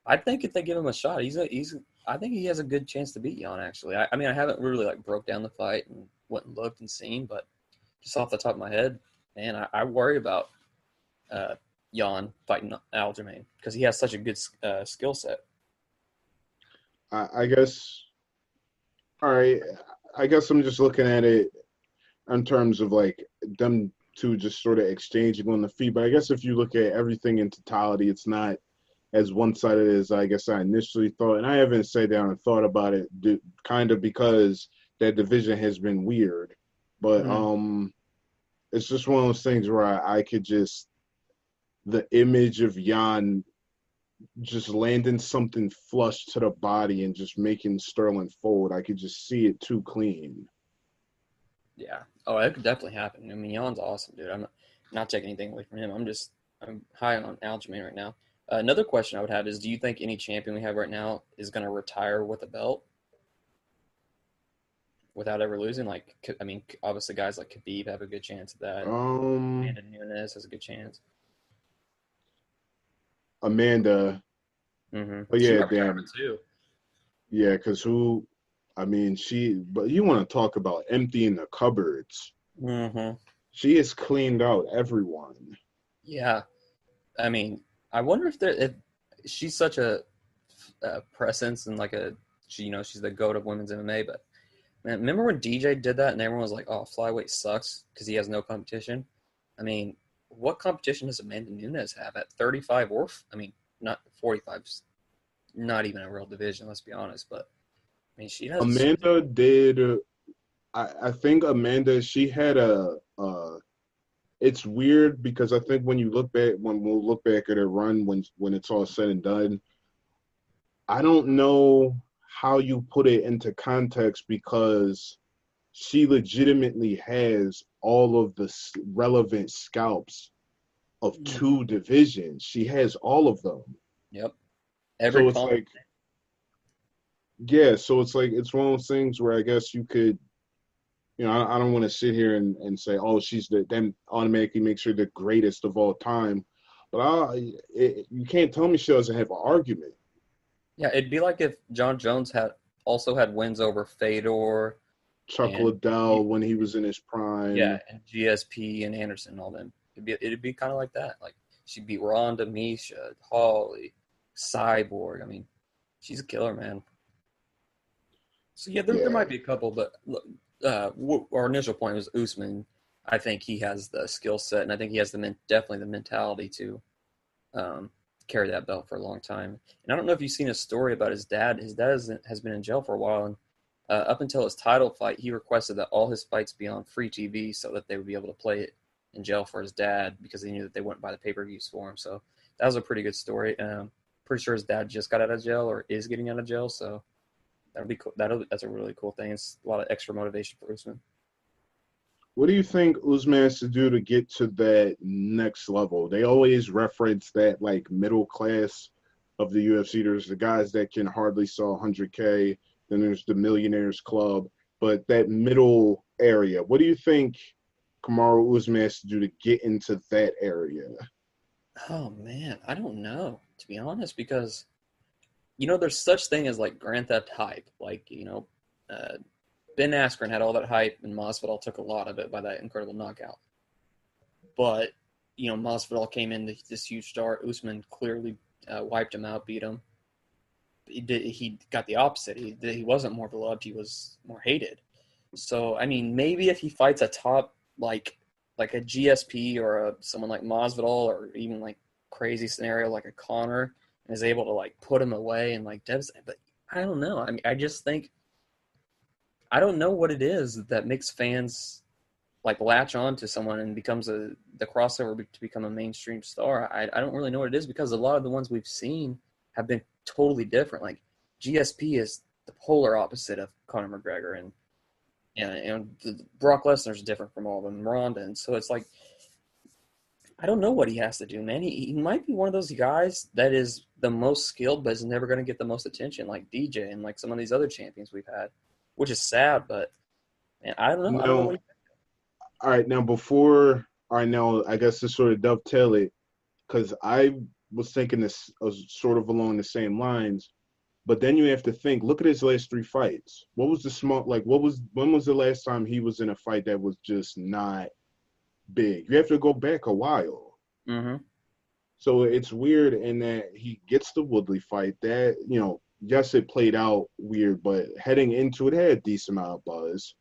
I think if they give him a shot, he's. I think he has a good chance to beat Jan. Actually, I mean, I haven't really like broke down the fight and went and looked and seen, but just off the top of my head, man, I worry about uh, Jan fighting Aljamain because he has such a good skill set.
I guess. All right. I guess I'm just looking at it in terms of like them two just sort of exchanging on the feet. But I guess if you look at everything in totality, it's not as one-sided as I guess I initially thought. And I haven't sat down and thought about it, kind of because that division has been weird. But
Mm.
it's just one of those things where I could just the image of Jan just landing something flush to the body and just making Sterling fold. I could just see it too clean.
Yeah. Oh, that could definitely happen. I mean, Jan's awesome, dude. Not taking anything away from him. I'm high on Aljamain right now. Another question I would have is, do you think any champion we have right now is going to retire with a belt without ever losing? Like, I mean, obviously guys like Khabib have a good chance at that.
Um,
Amanda Nunes has a good chance.
Amanda. Oh
She
yeah,
might retire
damn.
too.
Yeah, because who? I mean, but you want to talk about emptying the cupboards?
Mm-hmm.
She has cleaned out everyone.
Yeah, I mean, I wonder if she's such a presence and like she's the goat of women's MMA. But man, remember when DJ did that and everyone was like, "Oh, flyweight sucks because he has no competition." I mean, what competition does Amanda Nunes have at 35 or I mean, not 45? Not even a real division, let's be honest. But I mean, she has
Amanda did. I think Amanda. She had a. It's weird because I think when we'll look back at her run when it's all said and done, I don't know how you put it into context because she legitimately has all of the relevant scalps of two divisions. She has all of them.
Yep, every
So it's
comp.
like, yeah, so it's like, it's one of those things where I guess you could, I don't want to sit here and say, oh, then automatically makes her the greatest of all time. But you can't tell me she doesn't have an argument.
Yeah, it'd be like if John Jones had also had wins over Fedor
Chuck
and
Liddell when he was in his
yeah,
prime.
and GSP and Anderson and all them. It'd be kind of like that. Like she beat Ronda, Misha, Holly, Cyborg. I mean, she's a killer, man. So yeah, there
Yeah.
might be a couple, but our initial point was Usman. I think he has the skill set, and I think he has definitely the mentality to um, carry that belt for a long time. And I don't know if you've seen a story about his dad. His dad has been in jail for a while, and up until his title fight, he requested that all his fights be on free TV so that they would be able to play it in jail for his dad because they knew that they wouldn't buy the pay-per-views for him. So that was a pretty good story. Pretty sure his dad just got out of jail or is getting out of jail, so that'll be cool. That's a really cool thing. It's a lot of extra motivation for Usman.
What do you think Usman has to do to get to that next level? They always reference that like middle class of the UFC. There's the guys that can hardly sell 100K. Then there's the millionaires club. But that middle area, what do you think Kamaru Usman has to do to get into that area?
Oh man, I don't know, to be honest, because there's such thing as like Grand Theft hype. Like, uh, Ben Askren had all that hype, and Masvidal took a lot of it by that incredible knockout. But Masvidal came in this huge star. Usman clearly wiped him out, beat him. He got the opposite. He wasn't more beloved. He was more hated. So I mean, maybe if he fights a top like a GSP or someone like Masvidal or even like crazy scenario like a Connor and is able to like put him away and like devastate. But I don't know. I mean, I just think I don't know what it is that makes fans like latch on to someone and becomes the crossover to become a mainstream star. I don't really know what it is because a lot of the ones we've seen have been totally different. Like GSP is the polar opposite of Conor McGregor, and Brock Lesnar's different from all of them, Ronda, and so it's like I don't know what he has to do, man. He might be one of those guys that is the most skilled, but is never going to get the most attention, like DJ and like some of these other champions we've had, which is sad. But man, I don't know. I don't know
No.
what.
All right, now I guess to sort of dovetail it, because I was thinking this sort of along the same lines. But then you have to think, look at his last three fights. What was the when was the last time he was in a fight that was just not big? You have to go back a while.
Mm-hmm.
So it's weird in that he gets the Woodley fight that, yes, it played out weird, but heading into it had a decent amount of buzz.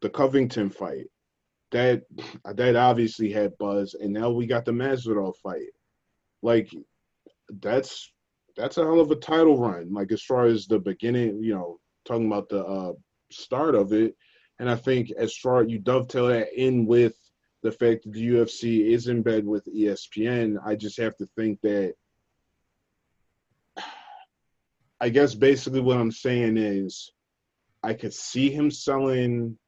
The Covington fight, that that obviously had buzz, and now we got the Masvidal fight. Like that's that's a hell of a title run. Like as far as the beginning, talking about the start of it, and I think as far you dovetail that in with the fact that the UFC is in bed with ESPN, I just have to think that. I guess basically what I'm saying is I could see him selling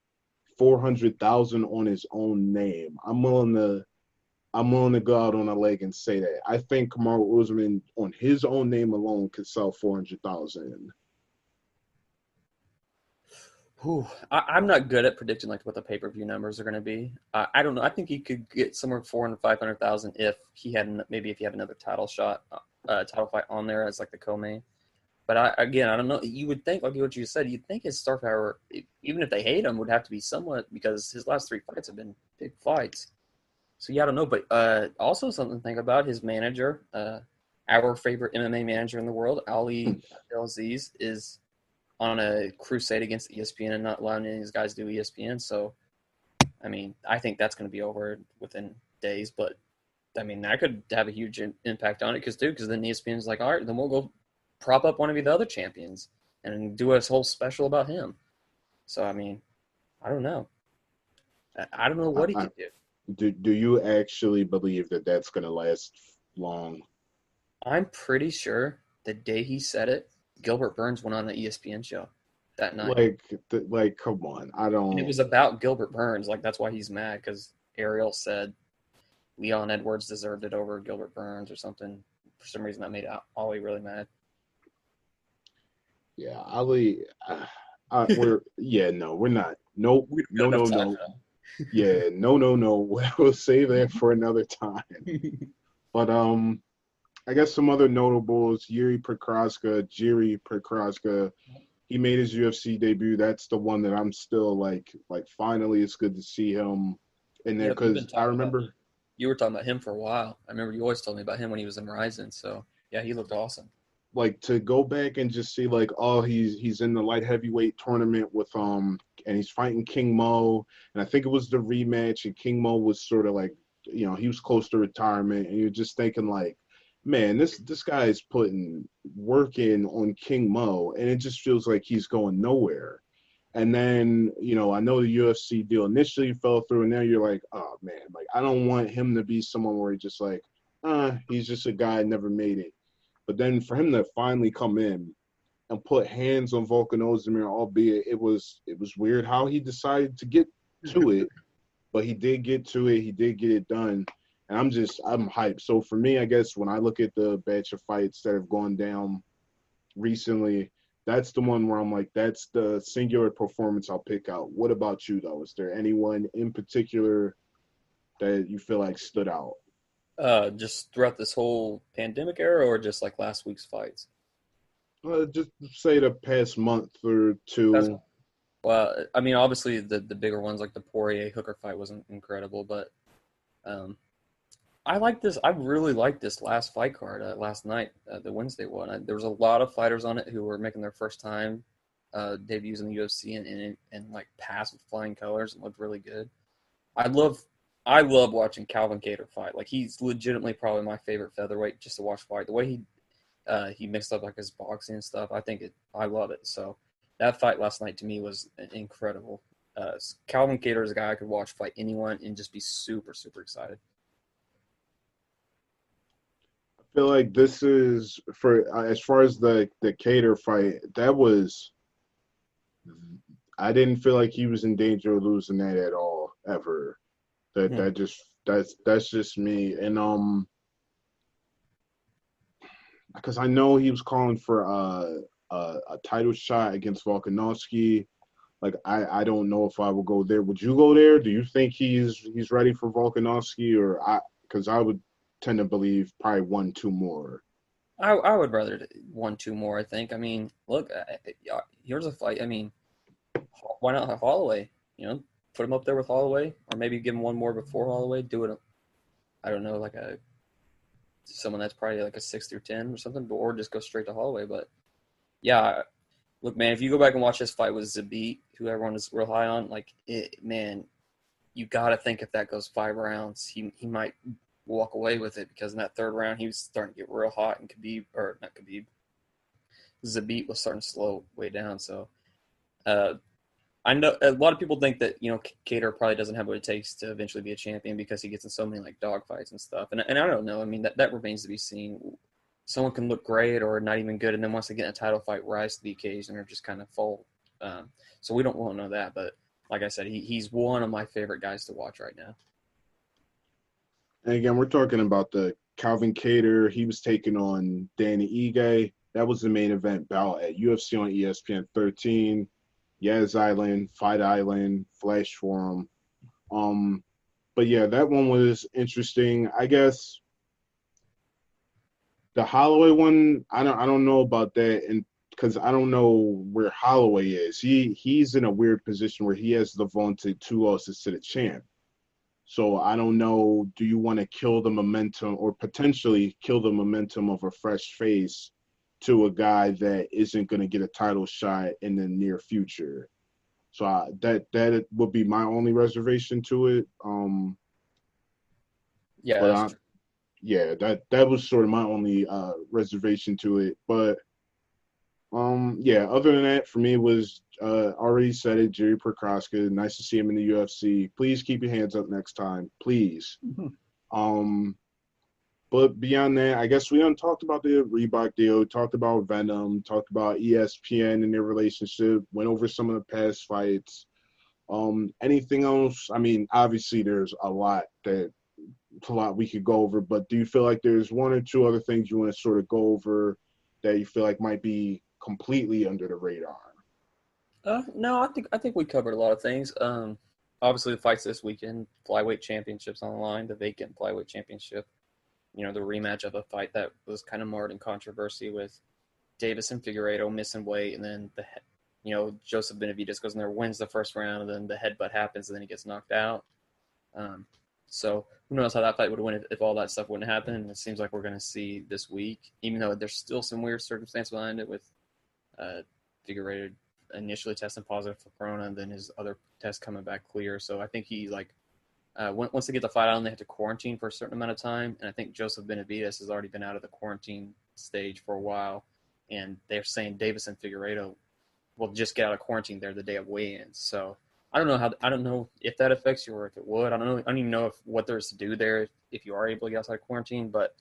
400,000 on his own name. I'm willing to go out on a leg and say that. I think Kamaru Usman on his own name alone could sell 400,000.
I'm not good at predicting like what the pay-per-view numbers are going to be. I don't know. I think he could get somewhere 400, 500,000 if he had another title fight on there as like the co-main. But I don't know. You would think, like what you said, you'd think his star power, even if they hate him, would have to be somewhat, because his last 3 fights have been big fights. So yeah, I don't know. But also something to think about, his manager, our favorite MMA manager in the world, Ali Abdelaziz, is on a crusade against ESPN and not allowing any of these guys to do ESPN. So, I mean, I think that's going to be over within days. But, I mean, that could have a huge impact on it because then ESPN's like, all right, then we'll go prop up one of the other champions and do a whole special about him. So, I mean, I don't know. I don't know what he could do.
Do you actually believe that that's going to last long?
I'm pretty sure the day he said it, Gilbert Burns went on the ESPN show that night.
Like, come on. I don't.
And it was about Gilbert Burns. Like, that's why he's mad, because Ariel said Leon Edwards deserved it over Gilbert Burns or something. For some reason, that made Ollie really mad.
Yeah, Ali. We're not. Nope. No. Yeah, no. We'll save that for another time. But I guess some other notables: Jiri Prochazka. He made his UFC debut. That's the one that I'm still like finally it's good to see him in there, because I remember
you were talking about him for a while. I remember you always told me about him when he was in Ryzen. So yeah, he looked awesome.
Like, to go back and just see like, oh, he's in the light heavyweight tournament with and he's fighting King Mo, and I think it was the rematch, and King Mo was sort of like, he was close to retirement, and you're just thinking like, man, this guy is putting work in on King Mo, and it just feels like he's going nowhere. And then, I know the UFC deal initially fell through, and now you're like, oh man, like, I don't want him to be someone where he's just like, he's just a guy that never made it. But then for him to finally come in and put hands on Volkan Ozdemir, albeit it was weird how he decided to get to it, but he did get to it. He did get it done. And I'm hyped. So for me, I guess when I look at the batch of fights that have gone down recently, that's the one where I'm like, that's the singular performance I'll pick out. What about you, though? Is there anyone in particular that you feel like stood out?
Just throughout this whole pandemic era, or just like last week's fights?
Just say the past month or two.
Well, I mean, obviously the bigger ones like the Poirier Hooker fight wasn't incredible, but I like this. I really liked this last fight card last night, the Wednesday one. There was a lot of fighters on it who were making their first time debuts in the UFC and like passed with flying colors and looked really good. I love watching Calvin Kattar fight. Like, he's legitimately probably my favorite featherweight just to watch fight. The way he mixed up like his boxing and stuff, I love it. So that fight last night to me was incredible. Calvin Kattar is a guy I could watch fight anyone and just be super, super excited.
I feel like this is for as far as the Kattar fight. I didn't feel like he was in danger of losing that at all ever. That's just me. And because I know he was calling for a title shot against Volkanovski. Like, I don't know if I will go there. Would you go there? Do you think he's ready for Volkanovski, or because I would tend to believe probably 1-2 more.
I would rather 1-2 more. I think. I mean, look, here's a fight. I mean, why not have Holloway? Put him up there with Holloway, or maybe give him one more before Holloway. Do it. I don't know, like someone that's probably like a 6 through 10 or something, or just go straight to Holloway. But yeah, look, man, if you go back and watch this fight with Zabit, who everyone is real high on, man, you got to think if that goes 5 rounds, he might walk away with it, because in that 3rd round he was starting to get real hot, and Zabit was starting to slow way down. So I know a lot of people think that Kattar probably doesn't have what it takes to eventually be a champion, because he gets in so many like dog fights and stuff. And I don't know. I mean, that remains to be seen. Someone can look great or not even good, and then once they get in a title fight, rise to the occasion or just kind of fall. So we don't know that. But like I said, he's one of my favorite guys to watch right now.
And again, we're talking about the Calvin Kattar. He was taking on Danny Ige. That was the main event bout at UFC on ESPN 13, Yaz Island, Fight Island, Flash Forum. But yeah, that one was interesting. I guess the Holloway one, I don't know about that, and because I don't know where Holloway is. He's in a weird position where he has the vaunted 2 losses to the champ. So I don't know, do you want to kill the momentum or potentially kill the momentum of a fresh face to a guy that isn't going to get a title shot in the near future? So that would be my only reservation to it.
Yeah,
But
that's true.
yeah, that was sort of my only reservation to it. But yeah, other than that, for me was already said it, Jerry Prochazka. Nice to see him in the UFC. Please keep your hands up next time, please. But beyond that, I guess we done talked about the Reebok deal, talked about Venum, talked about ESPN and their relationship, went over some of the past fights. Anything else? I mean, obviously there's a lot we could go over, but do you feel like there's one or two other things you want to sort of go over that you feel like might be completely under the radar?
No, I think we covered a lot of things. Obviously the fights this weekend, flyweight championships on the line, the vacant flyweight championship. You know, the rematch of a fight that was kind of marred in controversy with Davis and Figueiredo missing weight, and then Joseph Benavidez goes in there, wins the first round, and then the headbutt happens, and then he gets knocked out. So who knows how that fight would have went if all that stuff wouldn't happen. And it seems like we're going to see this week, even though there's still some weird circumstance behind it with Figueiredo initially testing positive for corona, and then his other test coming back clear. So I think he once they get the fight out, they have to quarantine for a certain amount of time. And I think Joseph Benavidez has already been out of the quarantine stage for a while. And they're saying Davis and Figueiredo will just get out of quarantine there the day of weigh-ins. So I don't know if that affects you or if it would. I don't even know what there's to do there if you are able to get outside of quarantine. But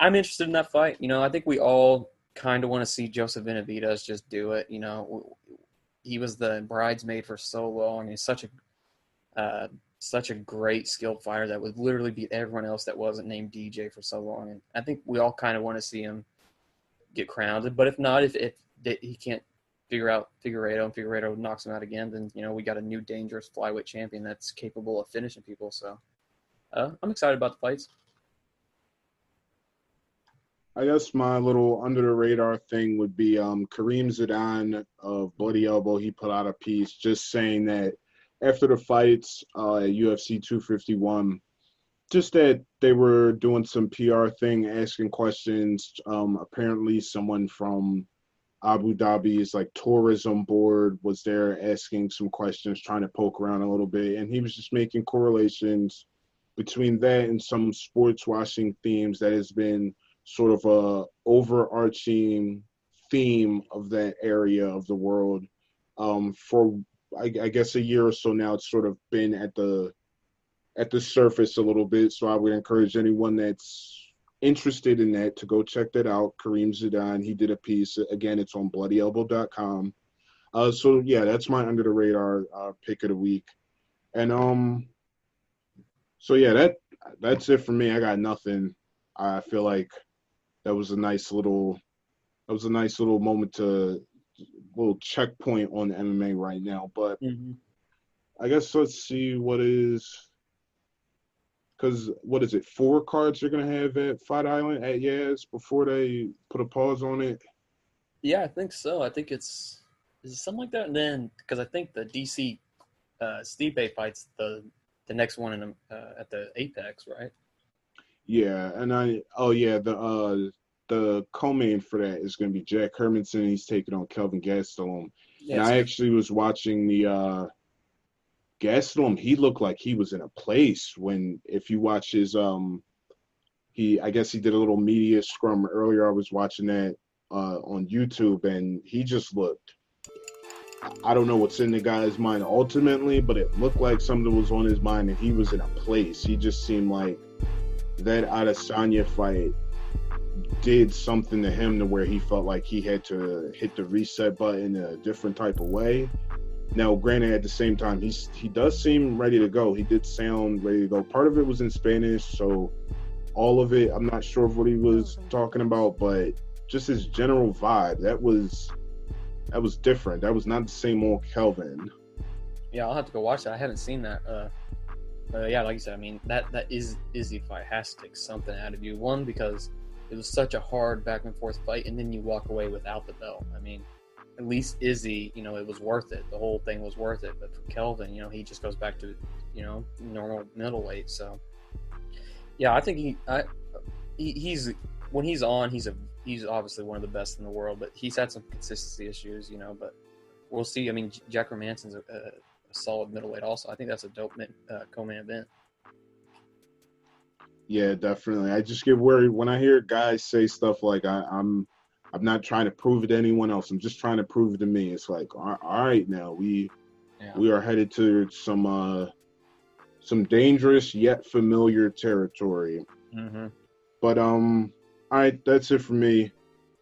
I'm interested in that fight. You know, I think we all kind of want to see Joseph Benavidez just do it. You know, he was the bridesmaid for so long. He's such a great skilled fighter that would literally beat everyone else that wasn't named DJ for so long. And I think we all kind of want to see him get crowned. But if not, if he can't figure out Figueiredo and Figueiredo knocks him out again, then, you know, we got a new dangerous flyweight champion that's capable of finishing people. So I'm excited about the fights.
I guess my little under the radar thing would be Kareem Zidane of Bloody Elbow. He put out a piece just saying that after the fights at UFC 251, just that they were doing some PR thing, asking questions. Apparently someone from Abu Dhabi's tourism board was there asking some questions, trying to poke around a little bit. And he was just making correlations between that and some sports washing themes that has been sort of a overarching theme of that area of the world for I guess a year or so now. It's sort of been at the surface a little bit. So I would encourage anyone that's interested in that to go check that out. Kareem Zidane, he did a piece. Again, it's on bloodyelbow.com. So yeah, that's my under the radar pick of the week. And so yeah, that's it for me. I got nothing. I feel like that was a nice little moment little checkpoint on MMA right now. But I guess let's see because what is it, 4 cards you're going to have at Fight Island at Yaz before they put a pause on it?
Yeah, I think so. I think is it something like that? And then, because I think the DC Stipe fight's the next one at the Apex, right?
Yeah, and the co-main for that is going to be Jack Hermanson. He's taking on Kelvin Gastelum.
Yeah,
and I actually was watching the Gastelum. He looked like he was in a place if you watch his I guess he did a little media scrum earlier. I was watching that on YouTube, and he just looked, I don't know what's in the guy's mind ultimately, but it looked like something was on his mind and he was in a place. He just seemed like that Adesanya fight did something to him to where he felt like he had to hit the reset button in a different type of way. Now, granted, at the same time, he does seem ready to go. He did sound ready to go. Part of it was in Spanish, so all of it, I'm not sure of what he was talking about, but just his general vibe, that was different. That was not the same old Kelvin.
Yeah, I'll have to go watch that. I haven't seen that. Yeah, like you said, I mean that Izzy fight has to take something out of you. One, because it was such a hard back and forth fight, and then you walk away without the belt. I mean, at least Izzy, it was worth it. The whole thing was worth it. But for Kelvin, he just goes back to, normal middleweight. So, yeah, I think he's when he's on, he's obviously one of the best in the world. But he's had some consistency issues, But we'll see. I mean, Jack Romanson's a solid middleweight also. I think that's a dope co-main event.
Yeah, definitely. I just get worried when I hear guys say stuff like I'm not trying to prove it to anyone else. I'm just trying to prove it to me. It's like, all right, now we are headed to some dangerous yet familiar territory.
Mm-hmm.
But all right, that's it for me.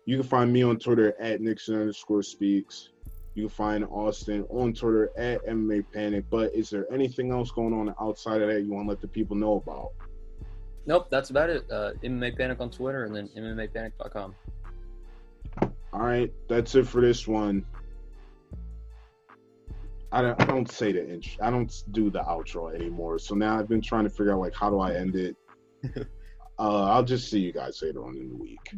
You can find me on Twitter at Nixon_speaks. You can find Austin on Twitter at MMAPanic. But is there anything else going on outside of that you want to let the people know about?
Nope, that's about it. MMAPanic on Twitter and then MMAPanic.com.
All right, that's it for this one. I don't say the intro. I don't do the outro anymore. So now I've been trying to figure out how do I end it. I'll just see you guys later on in the week.